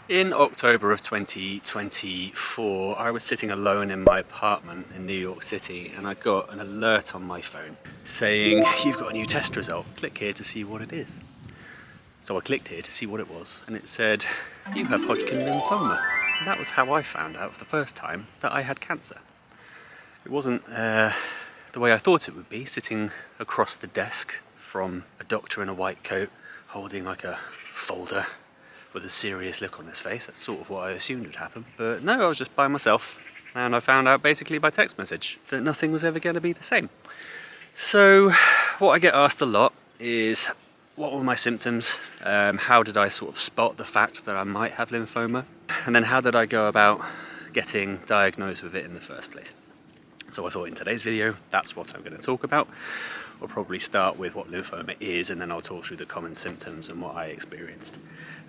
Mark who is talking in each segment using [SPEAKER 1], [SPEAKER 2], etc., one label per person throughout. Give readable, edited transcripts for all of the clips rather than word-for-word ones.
[SPEAKER 1] In October of 2024, I was sitting alone in my apartment in New York City and I got an alert on my phone saying, "You've got a new test result, click here to see what it is." So I clicked here to see what it was and it said, "You have Hodgkin lymphoma." And that was how I found out for the first time that I had cancer. It wasn't the way I thought it would be, sitting across the desk from a doctor in a white coat holding like a folder with a serious look on his face. That's sort of what I assumed would happen. But no, I was just by myself and I found out basically by text message that nothing was ever going to be the same. So what I get asked a lot is, what were my symptoms? How did I sort of spot the fact that I might have lymphoma? And then how did I go about getting diagnosed with it in the first place? So I thought in today's video, that's what I'm going to talk about. We'll probably start with what lymphoma is and then I'll talk through the common symptoms and what I experienced.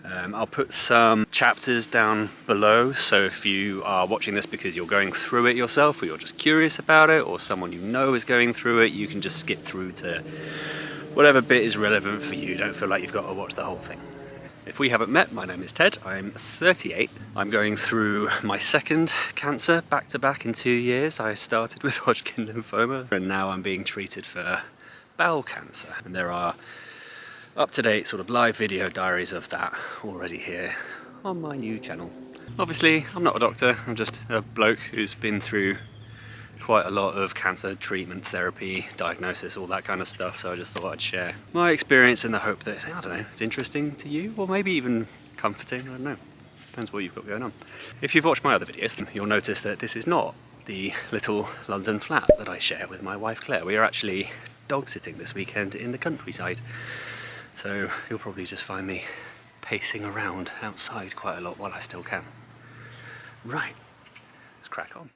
[SPEAKER 1] I'll put some chapters down below, so if you are watching this because you're going through it yourself or you're just curious about it or someone you know is going through it, you can just skip through to whatever bit is relevant for you. Don't feel like you've got to watch the whole thing. If we haven't met, my name is Ted, I'm 38. I'm going through my second cancer back to back in 2 years. I started with Hodgkin lymphoma and now I'm being treated for bowel cancer. And there are up-to-date sort of live video diaries of that already here on my new channel. Obviously, I'm not a doctor, I'm just a bloke who's been through quite a lot of cancer treatment, therapy, diagnosis, all that kind of stuff, so I just thought I'd share my experience in the hope that, I don't know, it's interesting to you, or maybe even comforting, I don't know. Depends what you've got going on. If you've watched my other videos, you'll notice that this is not the little London flat that I share with my wife Claire. We are actually dog sitting this weekend in the countryside. So you'll probably just find me pacing around outside quite a lot while I still can. Right, let's crack on.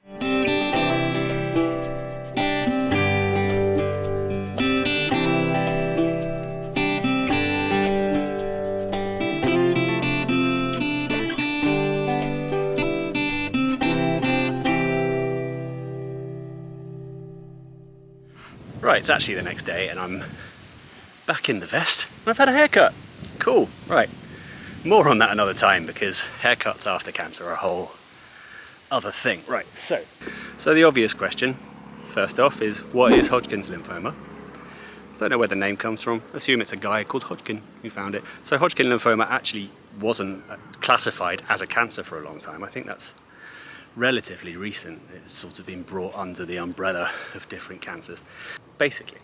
[SPEAKER 1] Right, it's actually the next day and I'm back in the vest. I've had a haircut. Cool. Right. More on that another time because haircuts after cancer are a whole other thing. Right. So the obvious question, first off, is what is Hodgkin's lymphoma? I don't know where the name comes from. Assume it's a guy called Hodgkin who found it. So Hodgkin lymphoma actually wasn't classified as a cancer for a long time. I think that's relatively recent. It's sort of been brought under the umbrella of different cancers. Basically,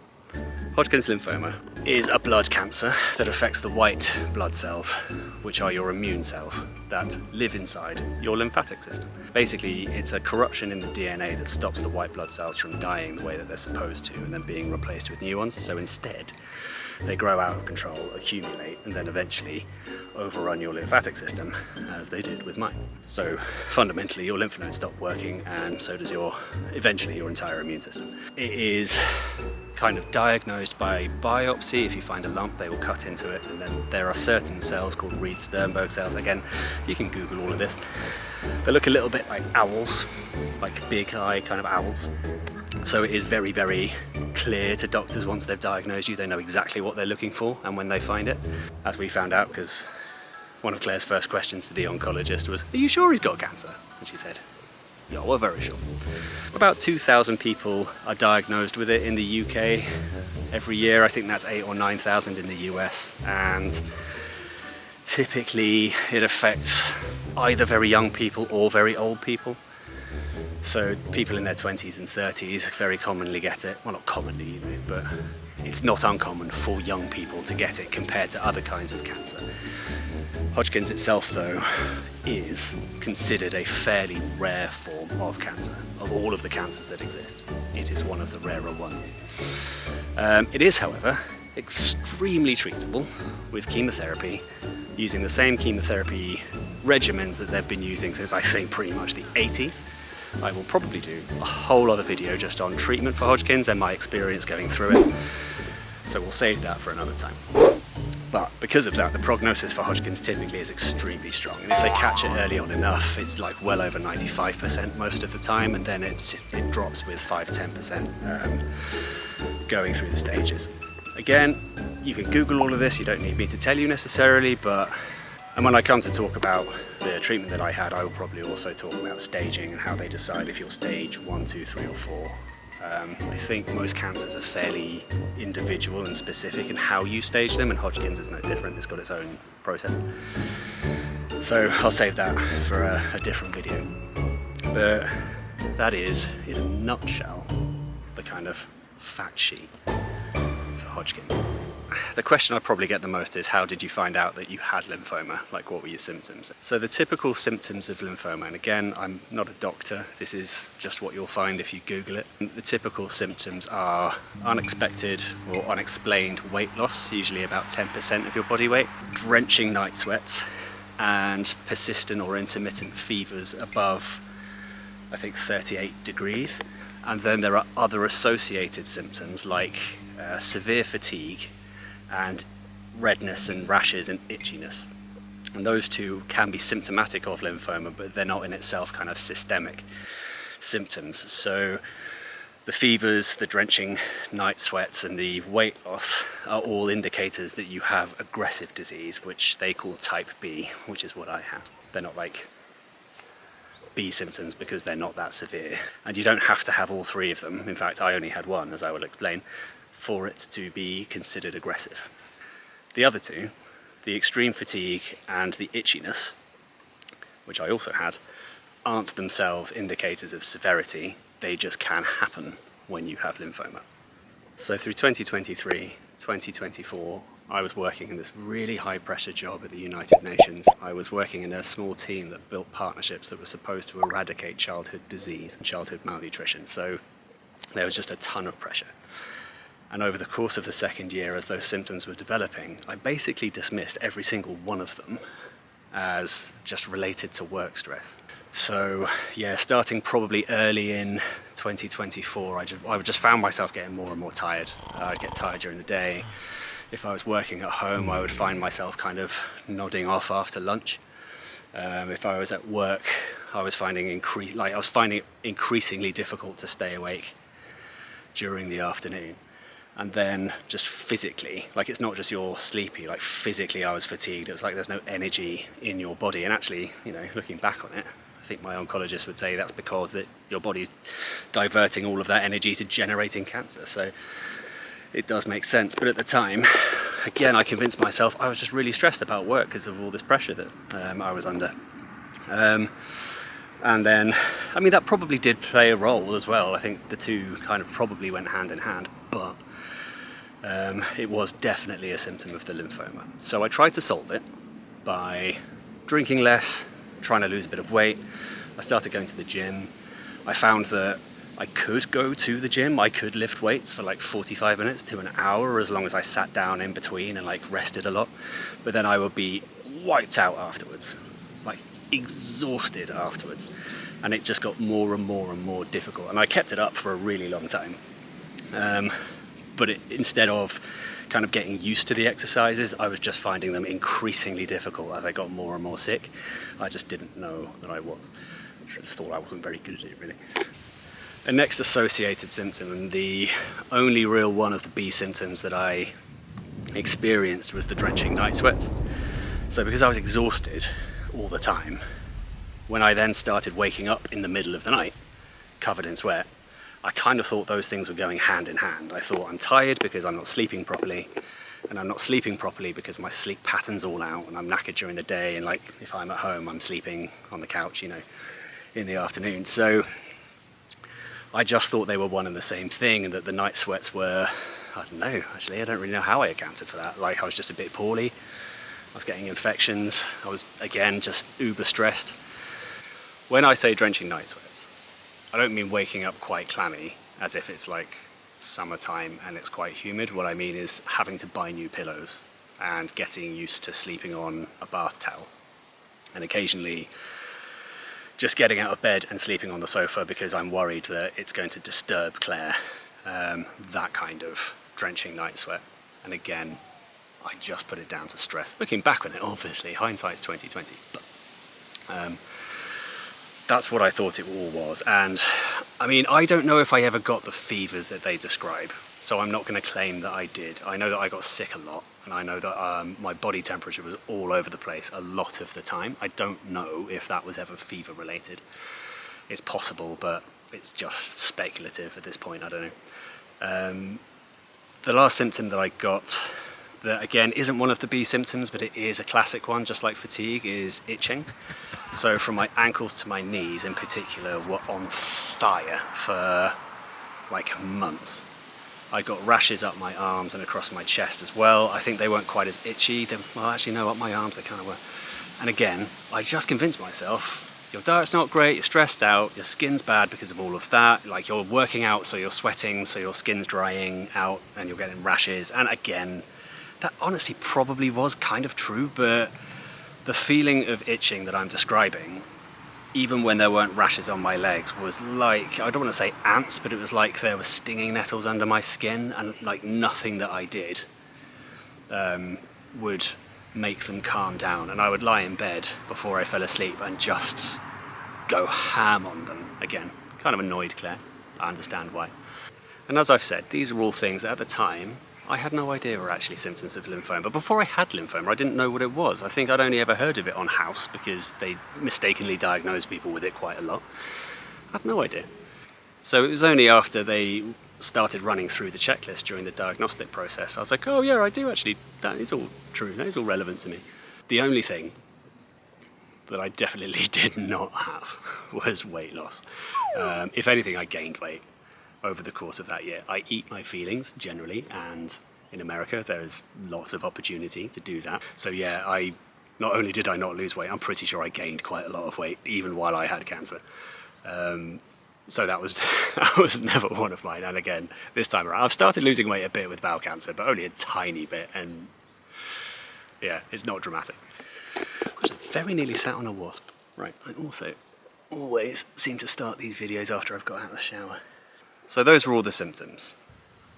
[SPEAKER 1] Hodgkin's lymphoma is a blood cancer that affects the white blood cells, which are your immune cells that live inside your lymphatic system. Basically, it's a corruption in the DNA that stops the white blood cells from dying the way that they're supposed to and then being replaced with new ones. So instead, they grow out of control, accumulate, and then eventually overrun your lymphatic system, as they did with mine. So fundamentally, your lymph nodes stop working, and so does eventually your entire immune system. It is kind of diagnosed by biopsy. If you find a lump, they will cut into it, and then there are certain cells called Reed-Sternberg cells. Again, you can Google all of this. They look a little bit like owls, like big eye kind of owls. So it is very, very clear to doctors once they've diagnosed you. They know exactly what they're looking for and when they find it. As we found out, because one of Claire's first questions to the oncologist was, "Are you sure he's got cancer?" And she said, "Yeah, we're very sure." About 2,000 people are diagnosed with it in the UK every year. I think that's 8,000 or 9,000 in the US. And typically it affects either very young people or very old people. So people in their 20s and 30s very commonly get it. Well, not commonly, but it's not uncommon for young people to get it compared to other kinds of cancer. Hodgkin's itself, though, is considered a fairly rare form of cancer. Of all of the cancers that exist, it is one of the rarer ones. It is, however, extremely treatable with chemotherapy, using the same chemotherapy regimens that they've been using since, I think, pretty much the 80s. I will probably do a whole other video just on treatment for Hodgkin's and my experience going through it. So we'll save that for another time. But because of that, the prognosis for Hodgkin's typically is extremely strong. And if they catch it early on enough, it's like well over 95% most of the time. And then it drops with 5–10% going through the stages. Again, you can Google all of this. You don't need me to tell you necessarily, but And when I come to talk about the treatment that I had, I will probably also talk about staging and how they decide if you're stage 1, 2, 3 or 4. I think most cancers are fairly individual and specific in how you stage them, and Hodgkin's is no different. It's got its own process. So I'll save that for a different video. But that is, in a nutshell, the kind of fact sheet for Hodgkin. The question I probably get the most is, how did you find out that you had lymphoma? Like, what were your symptoms? So the typical symptoms of lymphoma, and again, I'm not a doctor, this is just what you'll find if you Google it. The typical symptoms are unexpected or unexplained weight loss, usually about 10% of your body weight, drenching night sweats, and persistent or intermittent fevers above, I think, 38 degrees. And then there are other associated symptoms like severe fatigue and redness and rashes and itchiness. And those two can be symptomatic of lymphoma, but they're not in itself kind of systemic symptoms. So the fevers, the drenching night sweats and the weight loss are all indicators that you have aggressive disease, which they call type B, which is what I have. They're not like B symptoms because they're not that severe. And you don't have to have all three of them. In fact, I only had one, as I will explain, for it to be considered aggressive. The other two, the extreme fatigue and the itchiness, which I also had, aren't themselves indicators of severity. They just can happen when you have lymphoma. So through 2023, 2024, I was working in this really high pressure job at the United Nations. I was working in a small team that built partnerships that were supposed to eradicate childhood disease and childhood malnutrition. So there was just a ton of pressure. And over the course of the second year, as those symptoms were developing, I basically dismissed every single one of them as just related to work stress. So yeah, starting probably early in 2024, I just found myself getting more and more tired. I'd get tired during the day. If I was working at home, I would find myself kind of nodding off after lunch. If I was at work, I was finding it increasingly difficult to stay awake during the afternoon. And then just physically, like, it's not just you're sleepy, like physically I was fatigued. It was like there's no energy in your body. And actually, you know, looking back on it, I think my oncologist would say that's because that your body's diverting all of that energy to generating cancer. So it does make sense. But at the time, again, I convinced myself I was just really stressed about work because of all this pressure that I was under. And then, I mean, that probably did play a role as well. I think the two kind of probably went hand in hand, but it was definitely a symptom of the lymphoma. So I tried to solve it by drinking less, trying to lose a bit of weight. I started going to the gym. I found that I could go to the gym. I could lift weights for like 45 minutes to an hour as long as I sat down in between and like rested a lot. But then I would be wiped out afterwards, like exhausted afterwards. And it just got more and more and more difficult. And I kept it up for a really long time. But instead of kind of getting used to the exercises, I was just finding them increasingly difficult as I got more and more sick. I just didn't know that I was. I just thought I wasn't very good at it, really. The next associated symptom, and the only real one of the B symptoms that I experienced, was the drenching night sweats. So because I was exhausted all the time, when I then started waking up in the middle of the night, covered in sweat, I kind of thought those things were going hand in hand. I thought I'm tired because I'm not sleeping properly, and I'm not sleeping properly because my sleep pattern's all out and I'm knackered during the day, and like if I'm at home I'm sleeping on the couch, you know, in the afternoon. So I just thought they were one and the same thing, and that the night sweats were, I don't know, actually I don't really know how I accounted for that. Like I was just a bit poorly, I was getting infections, I was again just uber stressed. When I say drenching night sweats, I don't mean waking up quite clammy, as if it's like summertime and it's quite humid. What I mean is having to buy new pillows and getting used to sleeping on a bath towel, and occasionally just getting out of bed and sleeping on the sofa because I'm worried that it's going to disturb Claire. That kind of drenching night sweat. And again, I just put it down to stress. Looking back on it, obviously, hindsight's 20/20, but that's what I thought it all was. And I mean, I don't know if I ever got the fevers that they describe. So I'm not going to claim that I did. I know that I got sick a lot, and I know that my body temperature was all over the place a lot of the time. I don't know if that was ever fever related. It's possible, but it's just speculative at this point. I don't know. The last symptom that I got, that again isn't one of the B symptoms, but it is a classic one, just like fatigue, is itching. So from my ankles to my knees in particular were on fire for like months. I got rashes up my arms and across my chest as well. I think they weren't quite as itchy. Well, actually no, up my arms they kind of were. And again, I just convinced myself, your diet's not great, you're stressed out, your skin's bad because of all of that, like you're working out so you're sweating, so your skin's drying out and you're getting rashes. And again, that honestly probably was kind of true, but the feeling of itching that I'm describing, even when there weren't rashes on my legs, was like, I don't want to say ants, but it was like there were stinging nettles under my skin, and like nothing that I did would make them calm down. And I would lie in bed before I fell asleep and just go ham on them again. Kind of annoyed Claire, I understand why. And as I've said, these are all things that at the time I had no idea were actually symptoms of lymphoma. But before I had lymphoma, I didn't know what it was. I think I'd only ever heard of it on House because they mistakenly diagnosed people with it quite a lot. I had no idea. So it was only after they started running through the checklist during the diagnostic process, I was like, oh yeah, I do actually, that is all true, that is all relevant to me. The only thing that I definitely did not have was weight loss. If anything, I gained weight over the course of that year. I eat my feelings generally, and in America there is lots of opportunity to do that. So yeah, not only did I not lose weight, I'm pretty sure I gained quite a lot of weight even while I had cancer. So that was that was never one of mine. And again, this time around, I've started losing weight a bit with bowel cancer, but only a tiny bit, and yeah, it's not dramatic. I was very nearly sat on a wasp. Right, I also always seem to start these videos after I've got out of the shower. So those were all the symptoms.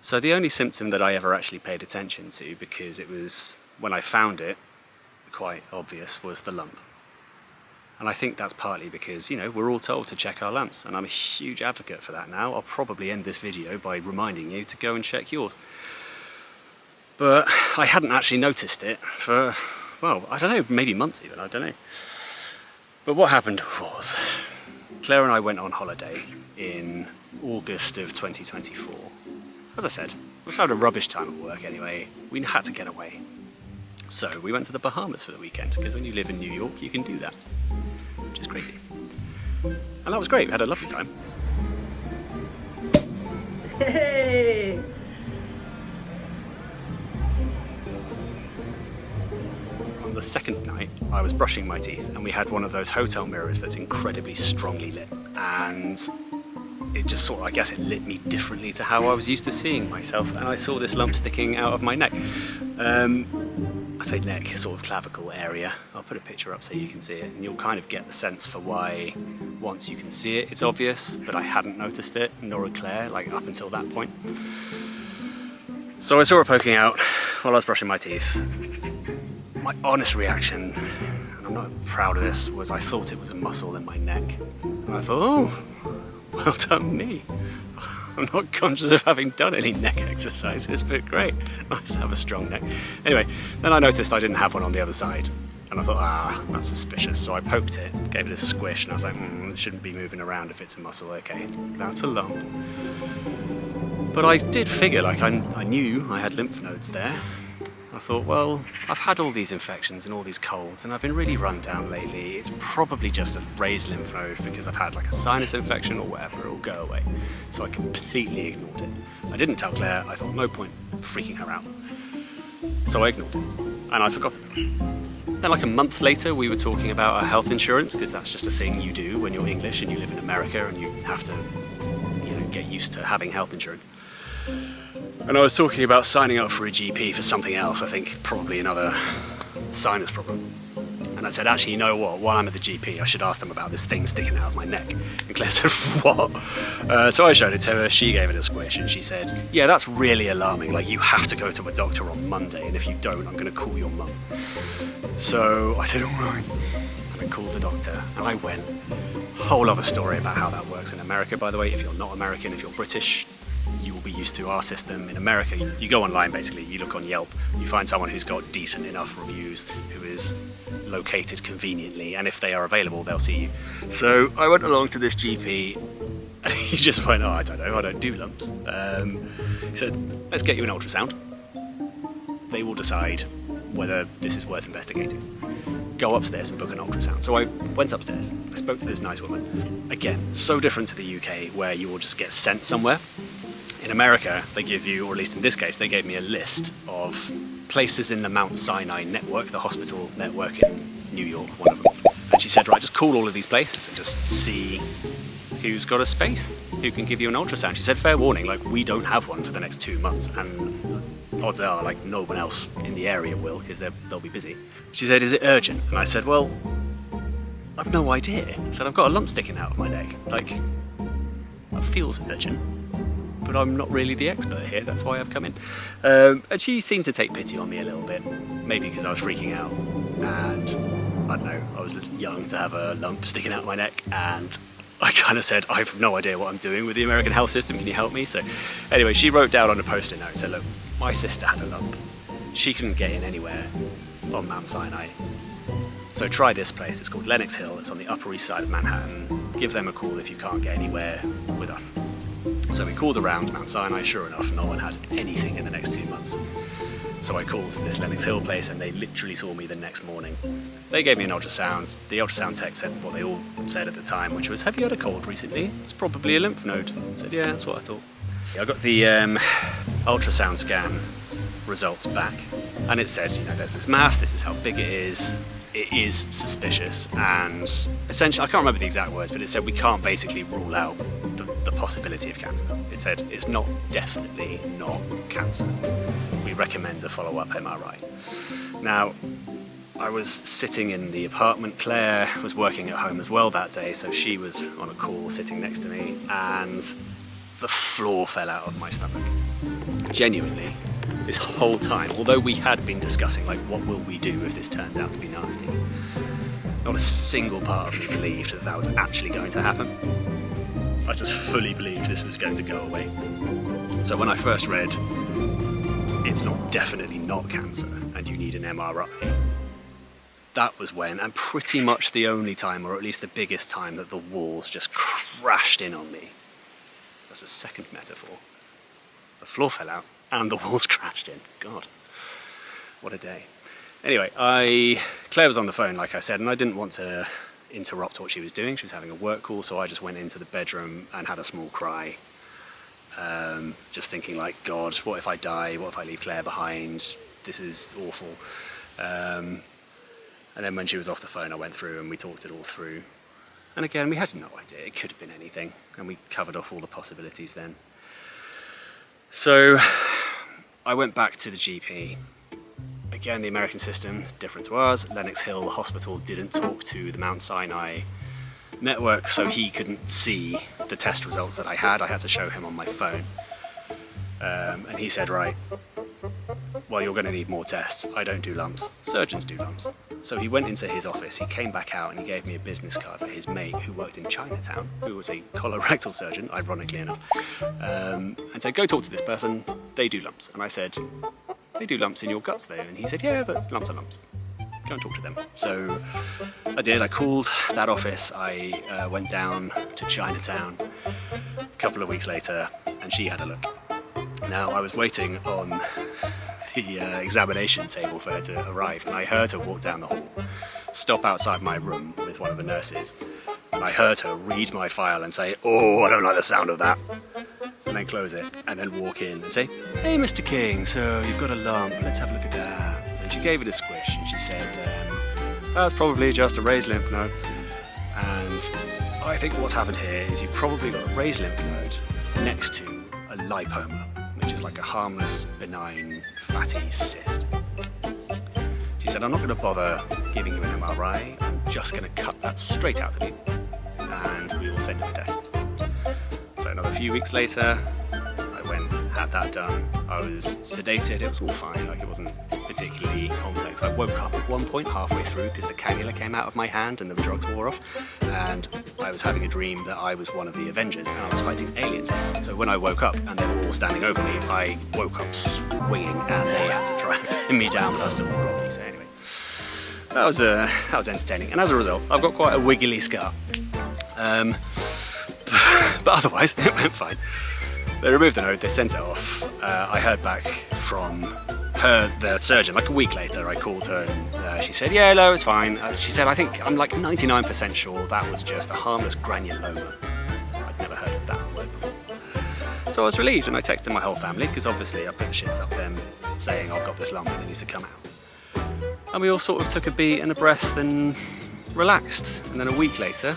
[SPEAKER 1] So the only symptom that I ever actually paid attention to, because it was, when I found it, quite obvious, was the lump. And I think that's partly because, you know, we're all told to check our lumps, and I'm a huge advocate for that now. I'll probably end this video by reminding you to go and check yours. But I hadn't actually noticed it for, well, I don't know, maybe months even, I don't know. But what happened was, Claire and I went on holiday in August of 2024. As I said, we had a rubbish time at work anyway. We had to get away. So we went to the Bahamas for the weekend, because when you live in New York, you can do that, which is crazy. And that was great, we had a lovely time.
[SPEAKER 2] Hey!
[SPEAKER 1] On the second night, I was brushing my teeth, and we had one of those hotel mirrors that's incredibly strongly lit. And it just sort of, I guess it lit me differently to how I was used to seeing myself, and I saw this lump sticking out of my neck. I say neck, sort of clavicle area. I'll put a picture up so you can see it, and you'll kind of get the sense for why, once you can see it, it's obvious, but I hadn't noticed it, nor had Claire, like up until that point. So I saw it poking out while I was brushing my teeth. My honest reaction, and I'm not proud of this, was I thought it was a muscle in my neck. And I thought, oh, well done me. I'm not conscious of having done any neck exercises, but great, nice to have a strong neck. Anyway, then I noticed I didn't have one on the other side, and I thought, that's suspicious. So I poked it, gave it a squish, and I was like, it shouldn't be moving around if it's a muscle, okay, that's a lump. But I did figure, like I knew I had lymph nodes there. I thought, well, I've had all these infections and all these colds, and I've been really run down lately. It's probably just a raised lymph node because I've had like a sinus infection or whatever, it'll go away. So I completely ignored it. I didn't tell Claire, I thought no point freaking her out. So I ignored it, and I forgot about it. Then like a month later, we were talking about our health insurance, because that's just a thing you do when you're English and you live in America and you have to, you know, get used to having health insurance. And I was talking about signing up for a GP for something else, I think probably another sinus problem. And I said, actually, you know what, while I'm at the GP, I should ask them about this thing sticking out of my neck. And Claire said, what? So I showed it to her, she gave it a squish, and she said, yeah, that's really alarming, like you have to go to a doctor on Monday, and if you don't, I'm gonna call your mum. So I said, all right. And I called the doctor, and I went. Whole other story about how that works in America, by the way. If you're not American, if you're British, you will be used to our system in America. You go online, basically, you look on Yelp, you find someone who's got decent enough reviews, who is located conveniently, and if they are available, they'll see you. So I went along to this GP, and he just went, oh, I don't know, I don't do lumps. He said, let's get you an ultrasound. They will decide whether this is worth investigating. Go upstairs and book an ultrasound. So I went upstairs, I spoke to this nice woman. Again, so different to the UK, where you will just get sent somewhere. In America, they give you, or at least in this case, they gave me a list of places in the Mount Sinai network, the hospital network in New York, one of them. And she said, right, just call all of these places and just see who's got a space, who can give you an ultrasound. She said, fair warning, like, we don't have one for the next 2 months, and odds are, like, no one else in the area will, because they'll be busy. She said, is it urgent? And I said, well, I've no idea. I said, I've got a lump sticking out of my neck. Like, that feels urgent, but I'm not really the expert here, that's why I've come in. And she seemed to take pity on me a little bit, maybe because I was freaking out, and I don't know, I was young to have a lump sticking out of my neck, and I kind of said, I have no idea what I'm doing with the American health system, can you help me? So anyway, she wrote down on a post-it note, said, look, my sister had a lump. She couldn't get in anywhere on Mount Sinai. So try this place, it's called Lenox Hill, it's on the Upper East Side of Manhattan. Give them a call if you can't get anywhere with us. So we called around Mount Sinai, sure enough, no one had anything in the next 2 months. So I called this Lenox Hill place and they literally saw me the next morning. They gave me an ultrasound. The ultrasound tech said what they all said at the time, which was, have you had a cold recently? It's probably a lymph node. I said, yeah, that's what I thought. I got the ultrasound scan results back, and it said, you know, there's this mass, this is how big it is suspicious, and essentially, I can't remember the exact words, but it said we can't basically rule out the possibility of cancer. It said it's definitely not cancer. We recommend a follow-up MRI. Now, I was sitting in the apartment, Claire was working at home as well that day, so she was on a call sitting next to me, and the floor fell out of my stomach. Genuinely, this whole time, although we had been discussing, like, what will we do if this turns out to be nasty, not a single part of me believed that was actually going to happen. I just fully believed this was going to go away. So when I first read, it's definitely not cancer and you need an MRI, that was when, and pretty much the only time, or at least the biggest time, that the walls just crashed in on me. That's a second metaphor. The floor fell out and the walls crashed in. God, what a day. Anyway, Claire was on the phone, like I said, and I didn't want to interrupt what she was doing. She was having a work call, so I just went into the bedroom and had a small cry. Just thinking, like, God, what if I die? What if I leave Claire behind? This is awful. And then when she was off the phone, I went through and we talked it all through. And again, we had no idea. It could have been anything. And we covered off all the possibilities then. So I went back to the GP. Again, the American system is different to ours. Lenox Hill Hospital didn't talk to the Mount Sinai network, so he couldn't see the test results that I had. I had to show him on my phone. And he said, right, well, you're going to need more tests. I don't do lumps. Surgeons do lumps. So he went into his office, he came back out and he gave me a business card for his mate who worked in Chinatown, who was a colorectal surgeon, ironically enough, and said, go talk to this person, they do lumps. And I said, they do lumps in your guts though? And he said, yeah, but lumps are lumps. Go and talk to them. So I did, I called that office, I went down to Chinatown a couple of weeks later and she had a look. Now I was waiting on the examination table for her to arrive, and I heard her walk down the hall, stop outside my room with one of the nurses, and I heard her read my file and say, oh, I don't like the sound of that, and then close it, and then walk in and say, hey, Mr. King, so you've got a lump, let's have a look at that. And she gave it a squish, and she said, that's probably just a raised lymph node, and I think what's happened here is you've probably got a raised lymph node next to a lipoma, which is like a harmless, benign, fatty cyst. She said, I'm not going to bother giving you an MRI, I'm just going to cut that straight out of you, and we will send you the tests. So another few weeks later, I went, had that done. I was sedated, it was all fine, like it wasn't particularly complex. I woke up at one point halfway through because the cannula came out of my hand and the drugs wore off, and I was having a dream that I was one of the Avengers and I was fighting aliens. So when I woke up and they were all standing over me, I woke up swinging and they had to try and pin me down, but I was still groggy. So anyway, that was entertaining, and as a result I've got quite a wiggly scar. But otherwise it went fine. They removed the node, they sent it off. I heard back from the surgeon like a week later. I called her and she said, yeah, no, it's fine. She said, I'm like 99% sure that was just a harmless granuloma. I'd never heard of that word before. So I was relieved, and I texted my whole family, because obviously I put the shits up them saying I've got this lump and it needs to come out. And we all sort of took a beat and a breath and relaxed. And then a week later,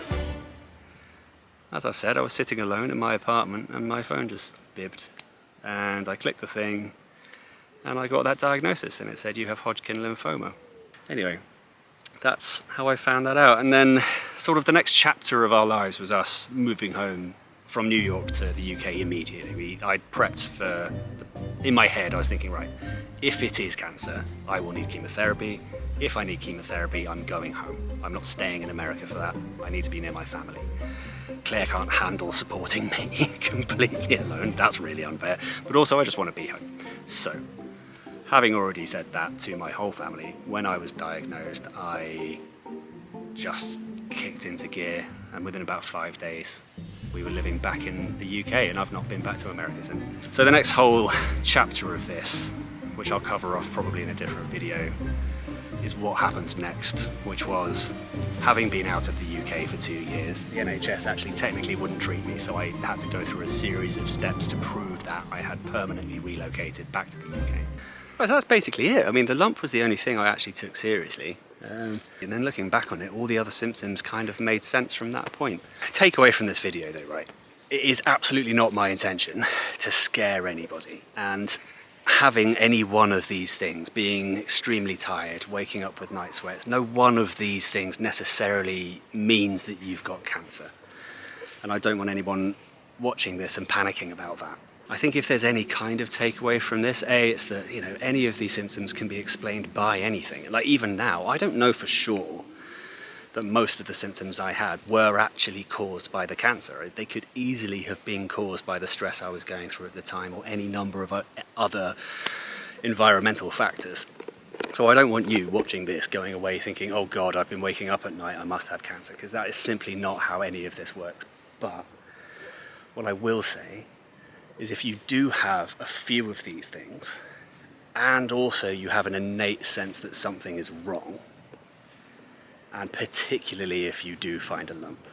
[SPEAKER 1] as I said, I was sitting alone in my apartment and my phone just bibbed. And I clicked the thing and I got that diagnosis, and it said you have Hodgkin lymphoma. Anyway, that's how I found that out. And then sort of the next chapter of our lives was us moving home from New York to the UK immediately. I'd prepped for, in my head I was thinking, right, if it is cancer, I will need chemotherapy. If I need chemotherapy, I'm going home. I'm not staying in America for that. I need to be near my family. Claire can't handle supporting me completely alone. That's really unfair. But also I just want to be home. So, having already said that to my whole family, when I was diagnosed, I just kicked into gear, and within about 5 days, we were living back in the UK, and I've not been back to America since. So the next whole chapter of this, which I'll cover off probably in a different video, is what happened next, which was, having been out of the UK for 2 years, the NHS actually technically wouldn't treat me, so I had to go through a series of steps to prove that I had permanently relocated back to the UK. Well, so that's basically it. I mean, the lump was the only thing I actually took seriously. And then looking back on it, all the other symptoms kind of made sense from that point. Take away from this video though, right? It is absolutely not my intention to scare anybody, and having any one of these things, being extremely tired, waking up with night sweats, no one of these things necessarily means that you've got cancer. And I don't want anyone watching this and panicking about that. I think if there's any kind of takeaway from this, it's that, you know, any of these symptoms can be explained by anything. Like even now, I don't know for sure that most of the symptoms I had were actually caused by the cancer. They could easily have been caused by the stress I was going through at the time, or any number of other environmental factors. So I don't want you watching this going away thinking, oh God, I've been waking up at night, I must have cancer, because that is simply not how any of this works. But what I will say is, if you do have a few of these things, and also you have an innate sense that something is wrong, and particularly if you do find a lump.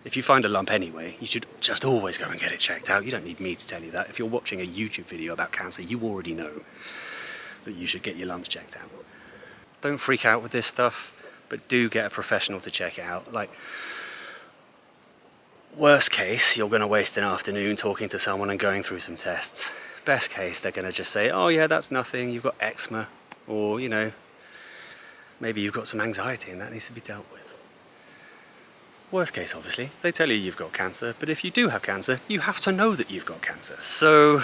[SPEAKER 1] If you find a lump anyway, you should just always go and get it checked out. You don't need me to tell you that. If you're watching a YouTube video about cancer, you already know that you should get your lumps checked out. Don't freak out with this stuff, but do get a professional to check it out. Like, worst case, you're going to waste an afternoon talking to someone and going through some tests. Best case, they're going to just say, oh yeah, that's nothing, you've got eczema, or, you know, maybe you've got some anxiety and that needs to be dealt with. Worst case, obviously, they tell you you've got cancer, but if you do have cancer, you have to know that you've got cancer. So,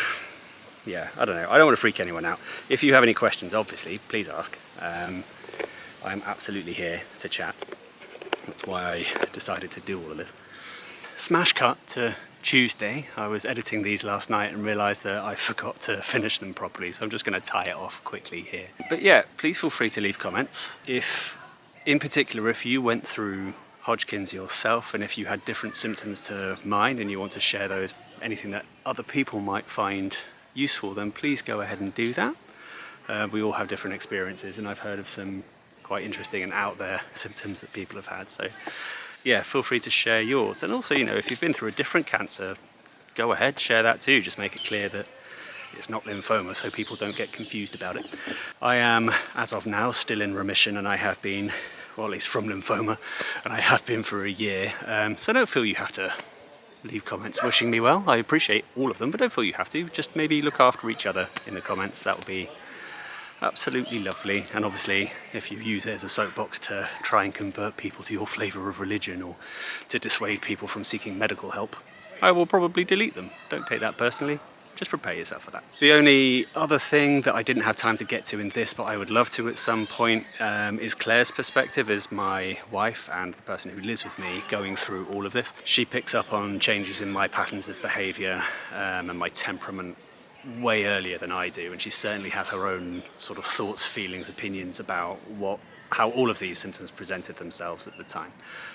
[SPEAKER 1] yeah, I don't know. I don't want to freak anyone out. If you have any questions, obviously, please ask. I'm absolutely here to chat. That's why I decided to do all of this. Smash cut to Tuesday. I was editing these last night and realised that I forgot to finish them properly, so I'm just going to tie it off quickly here. But yeah, please feel free to leave comments. In particular, if you went through Hodgkin's yourself, and if you had different symptoms to mine and you want to share those, anything that other people might find useful, then please go ahead and do that. We all have different experiences, and I've heard of some quite interesting and out there symptoms that people have had. So yeah, feel free to share yours. And also, you know, if you've been through a different cancer, go ahead, share that too. Just make it clear that it's not lymphoma, so people don't get confused about it. I am, as of now, still in remission, and I have been, well, at least from lymphoma, and I have been for a year. So don't feel you have to leave comments wishing me well. I appreciate all of them, but don't feel you have to. Just maybe look after each other in the comments. That would be absolutely lovely. And obviously, if you use it as a soapbox to try and convert people to your flavour of religion, or to dissuade people from seeking medical help, I will probably delete them. Don't take that personally. just prepare yourself for that. The only other thing that I didn't have time to get to in this, but I would love to at some point, is Claire's perspective as my wife and the person who lives with me going through all of this. She picks up on changes in my patterns of behaviour and my temperament way earlier than I do, and she certainly has her own sort of thoughts, feelings, opinions about how all of these symptoms presented themselves at the time.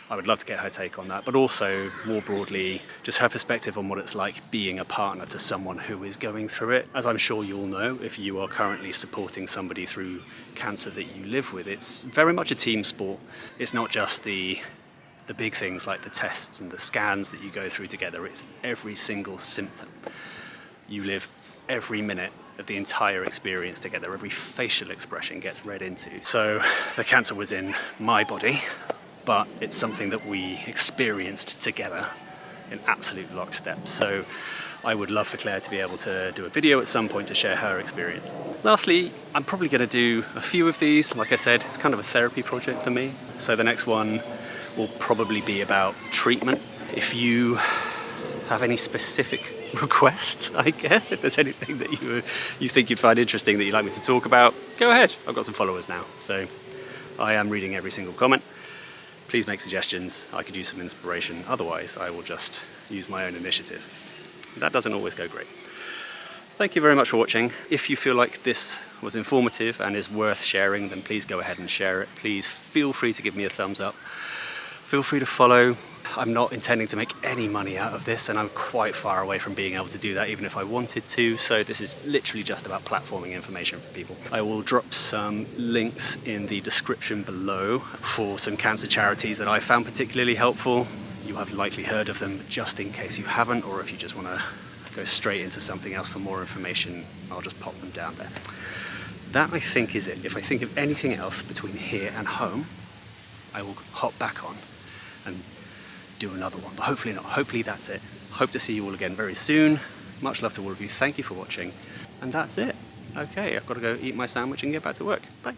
[SPEAKER 1] I would love to get her take on that, but also more broadly, just her perspective on what it's like being a partner to someone who is going through it. As I'm sure you'll know, if you are currently supporting somebody through cancer that you live with, it's very much a team sport. It's not just the big things like the tests and the scans that you go through together, it's every single symptom. You live every minute of the entire experience together. Every facial expression gets read into. So the cancer was in my body, but it's something that we experienced together in absolute lockstep. So I would love for Claire to be able to do a video at some point to share her experience. Lastly, I'm probably going to do a few of these. Like I said, it's kind of a therapy project for me. So the next one will probably be about treatment. If you have any specific requests, I guess, if there's anything that you think you'd find interesting that you'd like me to talk about, go ahead. I've got some followers now, so I am reading every single comment. Please make suggestions. I could use some inspiration. Otherwise, I will just use my own initiative. That doesn't always go great. Thank you very much for watching. If you feel like this was informative and is worth sharing, then please go ahead and share it. Please feel free to give me a thumbs up. Feel free to follow. I'm not intending to make any money out of this, and I'm quite far away from being able to do that even if I wanted to, so this is literally just about platforming information for people. I will drop some links in the description below for some cancer charities that I found particularly helpful. You have likely heard of them, but just in case you haven't, or if you just want to go straight into something else for more information, I'll just pop them down there. That, I think, is it. If I think of anything else between here and home, I will hop back on and do another one, but hopefully not. Hopefully that's it. Hope to see you all again very soon. Much love to all of you. Thank you for watching. And that's it. Okay, I've got to go eat my sandwich and get back to work. Bye.